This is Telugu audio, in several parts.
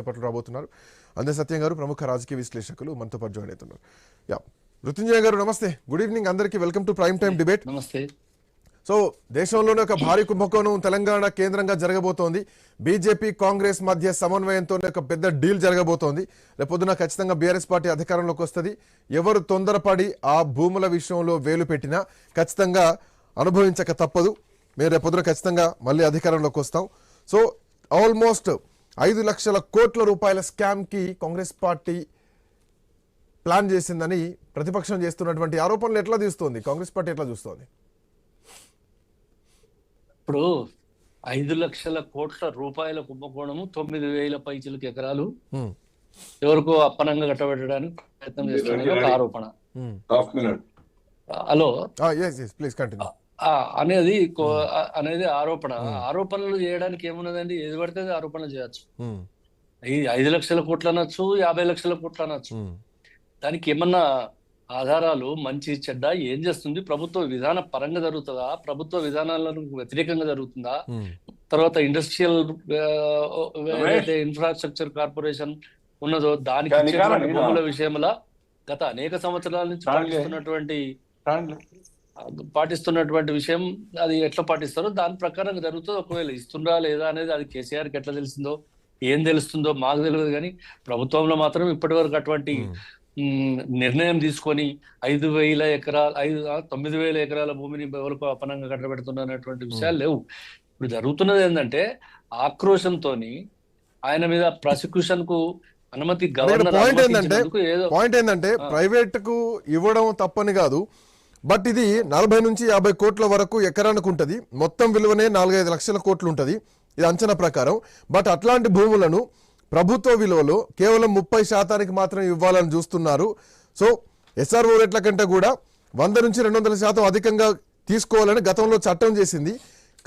పట్ల రాబోతున్నారు. అందే సత్యం గారు ప్రముఖ రాజకీయ విశ్లేషకులు మనతో పాటు జాయిన్ అవుతున్నారు. యా, మృత్యుంజయ గారు నమస్తే, గుడ్ ఈవినింగ్ అందరికీ. Welcome to prime time debate. నమస్తే. సో దేశంలోనే ఒక భారీ కుంభకోణం తెలంగాణ కేంద్రంగా జరగబోతోంది. బీజేపీ కాంగ్రెస్ మధ్య సమన్వయంతోనే ఒక పెద్ద డీల్ జరగబోతోంది. రేపొద్దున ఖచ్చితంగా బీఆర్ఎస్ పార్టీ అధికారంలోకి వస్తుంది. ఎవరు తొందరపడి ఆ భూముల విషయంలో వేలు పెట్టినా ఖచ్చితంగా అనుభవించక తప్పదు. మేము రేపొద్దున ఖచ్చితంగా మళ్ళీ అధికారంలోకి వస్తాం. సో ఆల్మోస్ట్ 5 లక్షల కోట్ల రూపాయల స్కామ్కి కాంగ్రెస్ పార్టీ ప్లాన్ చేసిందని ప్రతిపక్షం చేస్తున్నటువంటి ఆరోపణలు ఎట్లా తీస్తోంది కాంగ్రెస్ పార్టీ, ఎట్లా చూస్తోంది? ఇప్పుడు 5 లక్షల కోట్ల రూపాయల కుంభకోణము 9,000 పైచిలకు ఎకరాలు ఎవరికో అప్పనంగా కట్టబెట్టడానికి ప్రయత్నం చేస్తున్నారు ఒక ఆరోపణ. హలో, అనేది ఆరోపణ. ఆరోపణలు చేయడానికి ఏమున్నదండి? ఏది పడితే ఆరోపణలు చేయొచ్చు. ఈ 5 లక్షల కోట్లు అనొచ్చు, 50 లక్షల కోట్లు అనొచ్చు. దానికి ఏమన్నా ఆధారాలు, మంచి చెడ్డ ఏం చేస్తుంది? ప్రభుత్వ విధాన పరంగా జరుగుతుందా? ప్రభుత్వ విధానాలకు వ్యతిరేకంగా జరుగుతుందా? తర్వాత ఇండస్ట్రియల్ ఏదైతే ఇన్ఫ్రాస్ట్రక్చర్ కార్పొరేషన్ ఉన్నదో దానికి భూముల విషయంలో గత అనేక సంవత్సరాల నుంచి పాటిస్తున్నటువంటి విషయం, అది ఎట్లా పాటిస్తారో దాని ప్రకారం జరుగుతుంది. ఒకవేళ ఇస్తుందా లేదా అనేది అది కేసీఆర్కి ఎట్లా తెలిసిందో, ఏం తెలుస్తుందో మాకు తెలియదు. కానీ ప్రభుత్వంలో మాత్రం ఇప్పటి వరకు అటువంటి నిర్ణయం తీసుకొని 9,000 ఎకరాల భూమిని ఎవరికో అపనంగా కట్టబెడుతున్నటువంటి విషయాలు లేవు. ఇప్పుడు జరుగుతున్నది ఏంటంటే ఆక్రోశంతో ఆయన మీద ప్రాసిక్యూషన్ కు అనుమతి పాయింట్ ఏంటంటే ప్రైవేట్ కు ఇవ్వడం తప్పని కాదు, బట్ ఇది 40 నుంచి 50 కోట్ల వరకు ఎకరానికి ఉంటుంది. మొత్తం విలువనే 4-5 లక్షల కోట్లు ఉంటుంది ఇది అంచనా ప్రకారం. బట్ అట్లాంటి భూములను ప్రభుత్వ విలువలో కేవలం 30% మాత్రం ఇవ్వాలని చూస్తున్నారు. సో ఎస్ఆర్ఓ రేట్ల కంటే కూడా 100 నుంచి 200% అధికంగా తీసుకోవాలని గతంలో చట్టం చేసింది.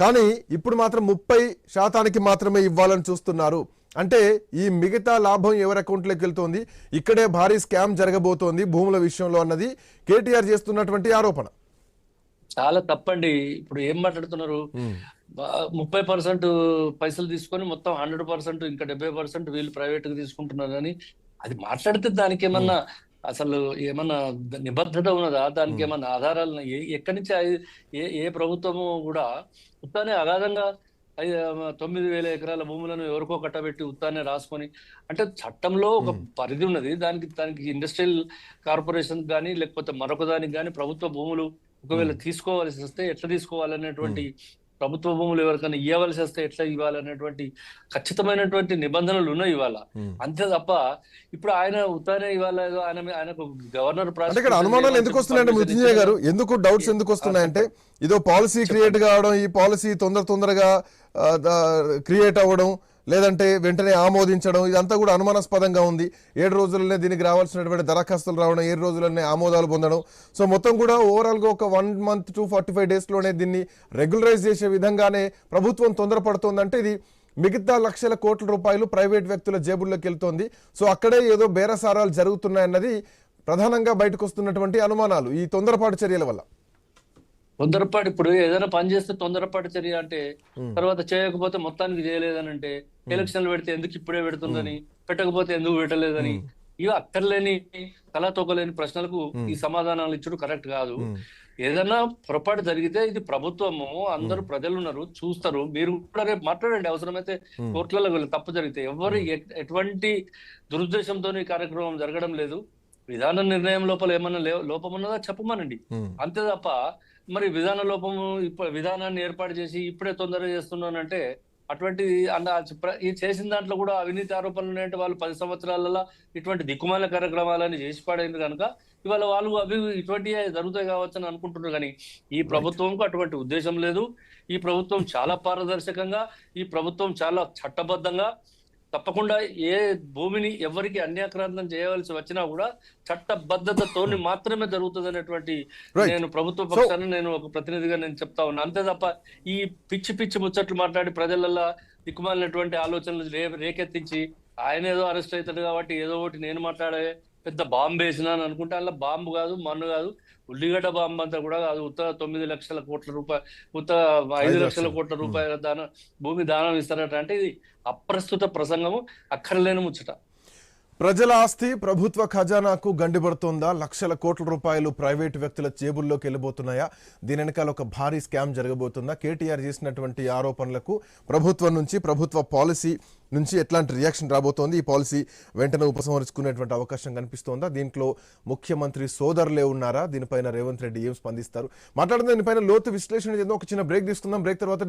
కానీ ఇప్పుడు మాత్రం 30% మాత్రమే ఇవ్వాలని చూస్తున్నారు. అంటే ఈ మిగతా లాభం ఎవరి అకౌంట్లోకి వెళ్తోంది, ఇక్కడే భారీ స్కామ్ జరగబోతోంది భూముల విషయంలో అన్నది కేటీఆర్ చేస్తున్నటువంటి ఆరోపణ. చాలా తప్పండి. ఇప్పుడు ఏం మాట్లాడుతున్నారు? 30% పైసలు తీసుకొని మొత్తం 100%, ఇంకా 70% వీళ్ళు ప్రైవేట్ గా తీసుకుంటున్నారు అని అది మాట్లాడితే దానికి ఏమన్నా అసలు ఏమన్నా నిబద్ధత ఉన్నదా? దానికి ఏమన్నా ఆధారాలు ఎక్కడి నుంచి? ఏ ప్రభుత్వము కూడా ఉత్తానే అగాధంగా 9,000 ఎకరాల భూములను ఎవరికో కట్టబెట్టి ఉత్తానే రాసుకొని, అంటే చట్టంలో ఒక పరిధి ఉన్నది. దానికి ఇండస్ట్రియల్ కార్పొరేషన్ కానీ లేకపోతే మరొక దానికి కానీ ప్రభుత్వ భూములు ఒకవేళ తీసుకోవాల్సి వస్తే ఎట్లా తీసుకోవాలనేటువంటి, ప్రభుత్వ భూములు ఎవరికైనా ఇవ్వవలసి వస్తే ఎట్లా ఇవ్వాలనేటువంటి ఖచ్చితమైనటువంటి నిబంధనలు ఉన్నాయి ఇవాళ. అంతే తప్ప ఇప్పుడు ఆయన ఉత్తానే ఇవాళ ఆయనకు గవర్నర్ అనుమానాలు ఎందుకు వస్తున్నాయంటే మృత్యుంజయ గారు, ఎందుకు డౌట్స్ ఎందుకు వస్తున్నాయంటే ఇదో పాలసీ క్రియేట్ కావడం, ఈ పాలసీ తొందరగా క్రియేట్ అవ్వడం, లేదంటే వెంటనే ఆమోదించడం, ఇదంతా కూడా అనుమానాస్పదంగా ఉంది. 7 రోజులనే దీనికి రావాల్సినటువంటి దరఖాస్తులు రావడం, 7 రోజులనే ఆమోదాలు పొందడం. సో మొత్తం కూడా ఓవరాల్గా ఒక 1 month to 45 daysలోనే దీన్ని రెగ్యులరైజ్ చేసే విధంగానే ప్రభుత్వం తొందరపడుతోందంటే ఇది మిగతా లక్షల కోట్ల రూపాయలు ప్రైవేట్ వ్యక్తుల జేబుల్లోకి వెళ్తోంది. సో అక్కడే ఏదో బేరసారాలు జరుగుతున్నాయన్నది ప్రధానంగా బయటకు వస్తున్నటువంటి అనుమానాలు ఈ తొందరపాటు చర్యల వల్ల. తొందరపాటు, ఇప్పుడు ఏదైనా పని చేస్తే తొందరపాటు చర్య అంటే, తర్వాత చేయకపోతే మొత్తానికి చేయలేదని అంటే, ఎలక్షన్లు పెడితే ఎందుకు ఇప్పుడే పెడుతుందని, పెట్టకపోతే ఎందుకు పెట్టలేదని, ఇవి అక్కర్లేని తలతొక్కలేని ప్రశ్నలకు ఈ సమాధానాలు ఇచ్చడం కరెక్ట్ కాదు. ఏదైనా పొరపాటు జరిగితే ఇది ప్రభుత్వము, అందరూ ప్రజలు ఉన్నారు, చూస్తారు. మీరు కూడా రేపు మాట్లాడండి, అవసరమైతే కోర్టులలో వెళ్ళి తప్పు జరిగితే. ఎవరు ఎటువంటి దురుద్దేశంతో ఈ కార్యక్రమం జరగడం లేదు. విధాన నిర్ణయం లోపల ఏమన్నా లోపం ఉన్నదా చెప్పమనండి, అంతే తప్ప మరి విధాన లోపము విధానాన్ని ఏర్పాటు చేసి ఇప్పుడే తొందరగా చేస్తున్నానంటే అటువంటి ఈ చేసిన దాంట్లో కూడా అవినీతి ఆరోపణలు ఉన్నాయంటే వాళ్ళు 10 సంవత్సరాలలో ఇటువంటి దిక్కుమాల కార్యక్రమాలని చేసి పడైంది కనుక ఇవాళ వాళ్ళు అవి ఇటువంటివి జరుగుతాయి కావచ్చు అని అనుకుంటున్నారు. కానీ ఈ ప్రభుత్వంకు అటువంటి ఉద్దేశం లేదు. ఈ ప్రభుత్వం చాలా పారదర్శకంగా, ఈ ప్రభుత్వం చాలా చట్టబద్ధంగా, తప్పకుండా ఏ భూమిని ఎవరికి అన్యాక్రాంతం చేయవలసి వచ్చినా కూడా చట్టబద్ధతతో మాత్రమే జరుగుతుంది అనేటువంటి నేను ప్రభుత్వ పక్షాన్ని నేను ఒక ప్రతినిధిగా నేను చెప్తా ఉన్నా. అంతే తప్ప ఈ పిచ్చి ముచ్చట్లు మాట్లాడి ప్రజలలో దిక్కుమాలినటువంటి ఆలోచనలు రేకెత్తించి ఆయన ఏదో అరెస్ట్ అవుతాడు కాబట్టి ఏదో ఒకటి నేను మాట్లాడే పెద్ద బాంబు వేసినా అని అనుకుంటే అలా బాంబు కాదు, మన్ను కాదు, ఉల్లిగడ్డ బాంబు అంతా కూడా కాదు. ఉత్త 9 లక్షల కోట్ల రూపాయలు, ఉత్త 5 లక్షల 5 లక్షలు. కోట్ల రూపాయల దానం, భూమి దానం ఇస్తారట. అంటే ఇది అప్రస్తుత ప్రసంగము, అక్కర్లేని ముచ్చట. ప్రజల ఆస్తి ప్రభుత్వ ఖజానాకు గండిపడుతోందా? లక్షల కోట్ల రూపాయలు ప్రైవేటు వ్యక్తుల జేబుల్లోకి వెళ్ళబోతున్నాయా? దీని వెనకాల ఒక భారీ స్కామ్ జరగబోతుందా? కేటీఆర్ చేసినటువంటి ఆరోపణలకు ప్రభుత్వం నుంచి, ప్రభుత్వ పాలసీ నుంచి ఎట్లాంటి రియాక్షన్ రాబోతోంది? ఈ పాలసీ వెంటనే ఉపసంహరించుకునేటువంటి అవకాశం కనిపిస్తోందా? దీంట్లో ముఖ్యమంత్రి సోదరులే ఉన్నారా? దీనిపైన రేవంత్ రెడ్డి ఏం స్పందిస్తారు? మాట్లాడుతున్న దీనిపైన లోతు విశ్లేషణ చేద్దాం. ఒక చిన్న బ్రేక్ తీసుకుందాం. బ్రేక్ తర్వాత